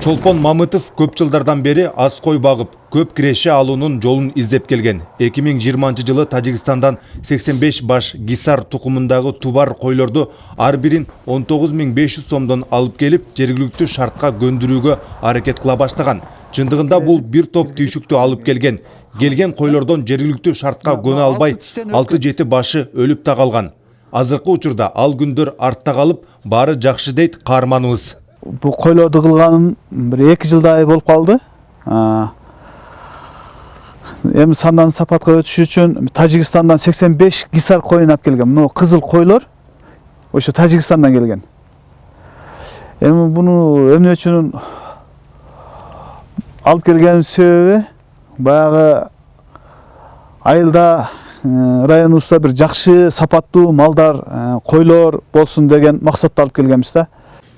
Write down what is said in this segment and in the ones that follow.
Чолпон Мамытов көп жылдардан бери аз кой багып, көп киреше алуунун жолун издеп келген. 2020 жылы Тажикстандан 85 баш гисар тукумундагы тубар койлорду ар бирин 19.500 сомдон алып келип, жергиликтүү шартка көндүрүүгө аракет кыла баштаган. Чындыгында бул бир топ түйшүктү алып келген. Келген койлордон жергиликтүү шартка көнө албай 6-7 башы өлүп та калган. Азыркы учурда ал күндөр артта калып, баары жакшы дейт каарманыбыз. Bu koylardı kılganım bir 2 жылдай болып қалды. Hem sandan sapatқа өтіш үшін Тажикстандан 85 гисар қойын алып келген. Мына қызыл қойлар ошо Тажикстандан келген. Эми буну эмне үчүн алып келген себеби баягы айылда районубузда бир жакшы сапаттуу малдар, койлор болсун деген максатта алып келгенбиз да.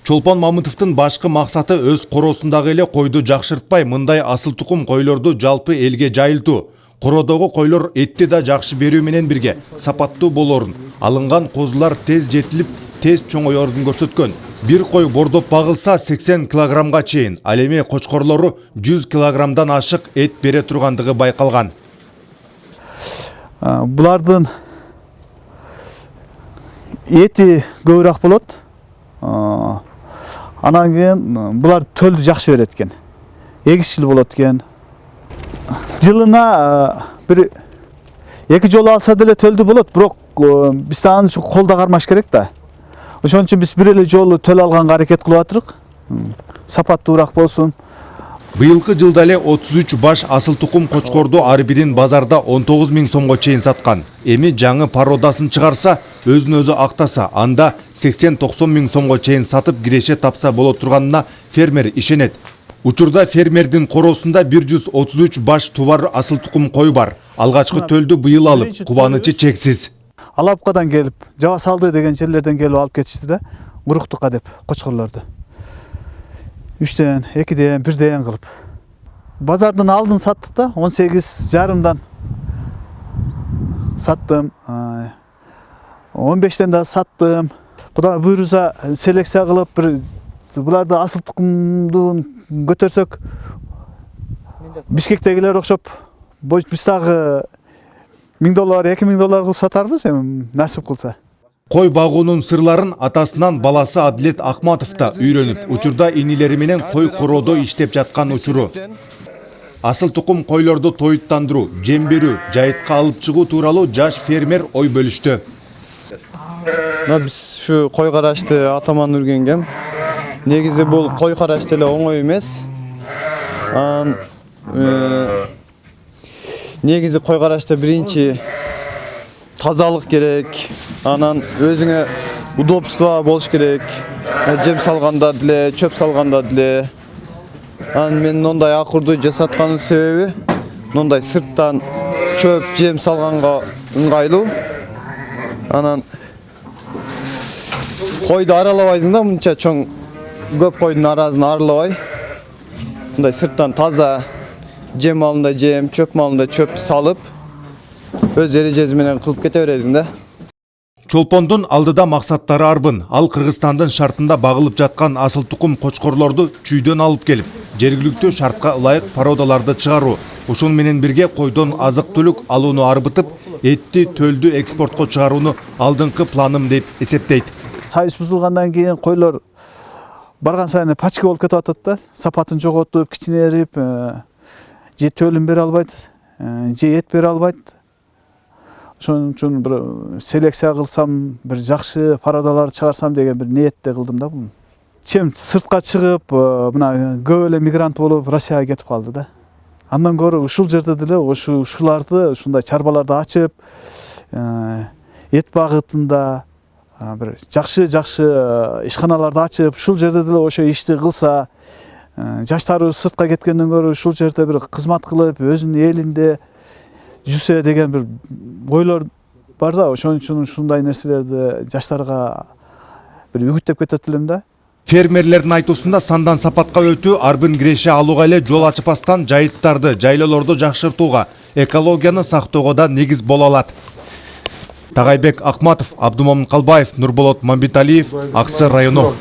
Чолпон Мамытовдун башкы максаты өз коросундагы эле койду жакшыртпай, мындай асыл тукум койлорду жалпы элге жайылтуу. Кородогу койлор этти да жакшы берүү менен бирге сапаттуу болорун, алынган козулар тез жетилип, тез чоңоёрун көрсөткөн. Бир кой бордоп багылса 80 килограммга чейин, ал эми кочкорлору 100 килограммдан ашык эт бере тургандыгы байкалган. Булардын эти көбүрөөк болот. Анан кийин булар төлдү жакшы берет экен. Эгисчил болот экен. Жылына бир 2 жолу алса деле төлдү болот, бирок биз аны колдо кармаш керек да. Ошон үчүн биз бир эле жолу төл алганга аракет кылып атырык. Сапаттуураак болсун. Быйылкы жылда эле 33 баш асыл тукум кочкорду ар бирин базарда 19.000 сомго чейин саткан. Эми жаңы пародасын чыгарса, өзүн өзү актаса, анда 80-90 миң сомго чейин сатып киреше тапса боло турганына фермер ишенет. Учурда фермердин коросунда 133 баш тубар асыл тукум кой бар. Алгачкы төлдү быйыл алып, кубанычы чексиз. Алапкадан келип, жаба салды деген жерлерден келип алып кетишти да, куруктукка деп кочкорлорду. 3ден, 2ден, 1ден кылып. Базардын алдын саттык да, 18,5-дан саттым. 15ден да саттым. Кудай буйруса селекция кылып, буларды асыл тукумду көтөрсөк, Бишкектегилер окшоп, биз дагы $1000, $2000 кылып сатарбыз, эми насип кылса. Кой багуунун сырларын атасынан баласы Адилет Акматов да үйрөнүп, учурда инилери менен кой короодо иштеп жаткан учуру. Асыл тукум койлорду тоюттандыруу, жем берүү, жайытка алып чыгуу тууралуу жаш фермер ой бөлүштү. Биз şu кой карашты атаман үргенгем. Негизи бул кой караш деле оңой эмес. Негизи кой карашта биринчи тазалык керек, анан өзүңө удобство болуш керек. Жем салганда деле, чөп салганда деле. Анан мен мындай акырды жасатканын себеби, мындай сырттан чөп, жем салганга ыңгайлуу. Анан койду аралабайсың да, мынча чоң көп койдун арасын аралабай. Мындай сырттан таза жем малында жем, чөп малында чөп салып, өз эрежеси менен кылып кете бересиң да. Чолпондун алдыда максаттары арбын. Ал Кыргызстандын шартында багылып жаткан асыл тукум кочкорлорду чүйдөн алып келип, жергиликтүү шартка ылайык пародаларды чыгаруу. Ушун менен бирге койдон азык-түлүк алууну арбытып, этти төлдү экспортко чыгарууну алдыңкы планым деп эсептейт. Сайыс бузулгандан кийин койлор барган сайын пачка болуп кетип атат да, сапатын жоготуп, кичинерип, же төлүн бере албайт, же эт бере албайт. Ошон үчүн бир селекция кылсам, бир жакшы пародалар чыгарсам деген бир ниетте кылдым да буну. Чем сыртка чыгып, мына көп эле мигрант болуп Россияга кетип калды да. Андан көрө ушул жерде деле ушуларды, ушундай чарбаларды ачып, эт багытында бир жакшы ишканаларды ачып, ушул жерде деле ошо ишти кылса, жаштарыбыз сыртка кеткенден көрө ушул жерде бир кызмат кылып, өзүнүн элинде жүрсө деген бир ойлор бар да. Ошон үчүн ушундай нерселерди жаштарга бир үгүттөп кетет элем да. Фермерлердин айтуусунда сандан сапатка өтүү, арбын киреше алууга эле жол ачпастан жайыттарды, жайлоолорду жакшыртууга, экологияны сактоого да негиз боло алат. Тагайбек Акматов, Абдумомун Калбаев, Нурболот Мамбеталиев, Аксы району.